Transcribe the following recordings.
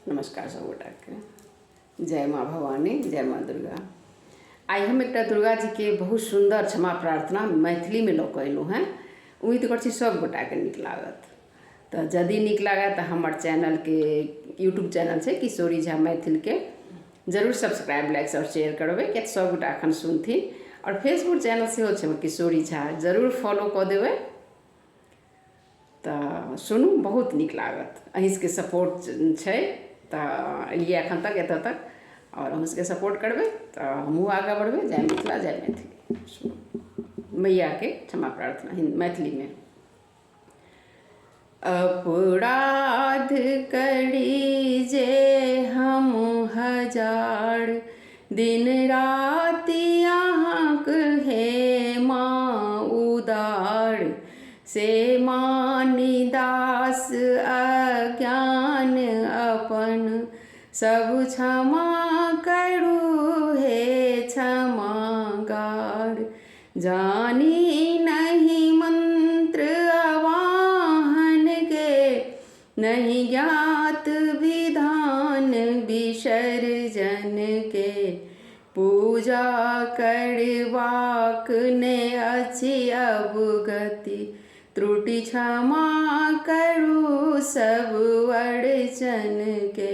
नमस्कार सब गोटा के। जय माँ भवानी, जय माँ दुर्गा। आई हम एक दुर्गा जी के बहुत सुंदर क्षमा प्रार्थना मैथिली में लऽ कऽ अयलहुँ हैं। उम्मीद कर सब गोटा के नीक लागत। तो जदि नीक लागत तो हमार चैनल के यूट्यूब चैनल है किशोरी झा मैथिल के जरूर सब्सक्राइब, लाइक और शेयर करबे कि सब गोटा एखन सुनथिन। और फेसबुक चैनल से किशोरी झा जरूर फॉलो कऽ देबै तो सुनू, बहुत नीक लागत। अहीं सबके सपोर्ट छै तो एलिए एखन तक एतऽ तक, और अहूँ सबके सपोर्ट करबै तो हमहूँ आगे बढ़बै। जय मिथिला, जय मैथिली। सुनू मैया के क्षमा प्रार्थना मैथिली में। अपराध करी जे हम हजार, दिन राति अहाँक हे माँ उदार, से मानी दास अज्ञान अपन, सब क्षमा करू हे क्षमागार। जानी नहीं मंत्र आवाहन के, नहीं ज्ञात विधान विसर्जन के, पूजा करबाक ने अछि अवगति, त्रुटि क्षमा करू सब अड़चन के।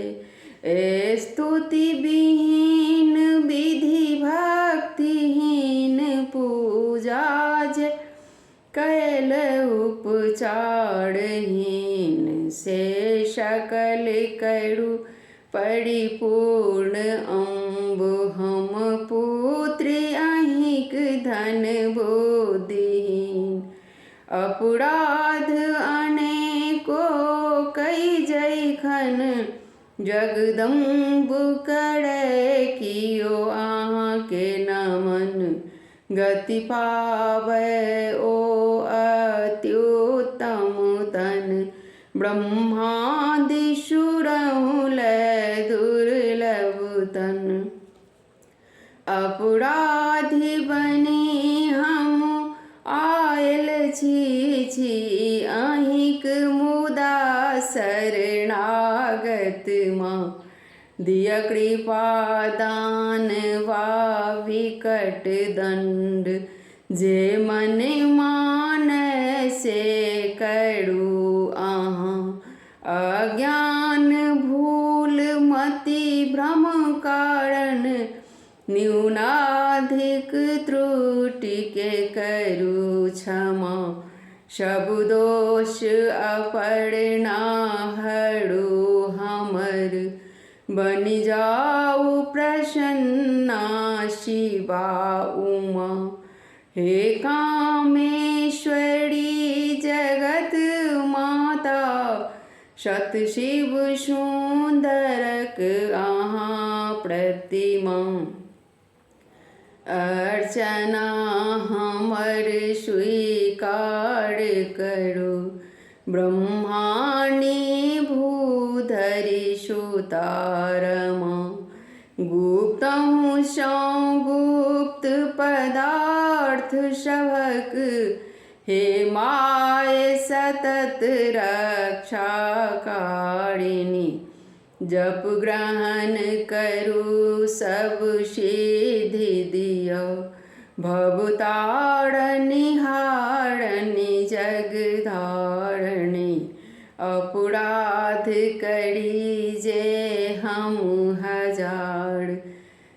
स्तुति विहीन विधि भक्तिहीन पूजा जे, कैल उपचारहीन, से सकल करू परिपूर्ण अम्ब। हम पुत्र अहिंक धन बुद्धिहीन, अपराध अनेको कई जैखन, जगदम्ब करे कियो अहाँके नमन। गति पावै ओ अत्युत्तम तन, ब्रह्मादि सुरहु लै दुर्लभ तन। अपराधी बनी हम आयल छी, अहिंक मुदा शरणागत माँ। दिय कृपा दान वा विकट दंड, जे मन मानै से करू अहाँ। अज्ञान भूल मति भ्रम कारण, न्यूनाधिक त्रुटि के करू क्षमा। सब दोष अपर्णा हरु हमर, बनि जाऊ प्रसन्ना शिवा उमा। हे कामेश्वरी जगत माता, सत शिव सुंदरक अहाँ प्रतिमा। अर्चना हमर स्वीकार करू, ब्रह्माणी भूधरि सुतारमा। गुप्तहु सौ गुप्त पदार्थ सभक, हे माय सतत रक्षा कारिणी। जप ग्रहण करू सब सिद्धि दियो, भवतारणी हारणी जगधारणी। अपराध करी जे हम हजार,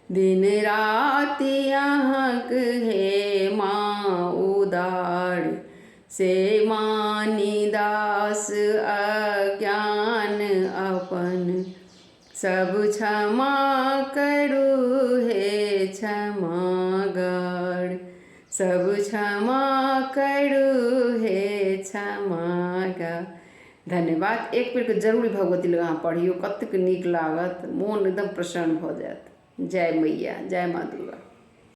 दिन राति अहाँक हे माँ उदार। से मानी दास अज्ञान अपन, सब क्षमा करू हे क्षमागार। सब क्षमा करू हे क्षमागार। धन्यवाद। एक बेर जरूर भगवती लग अहाँ पढ़ियो, कतेक नीक लागत, मोन एकदम प्रसन्न भऽ जायत। जय मैया, जय माँ दुर्गा।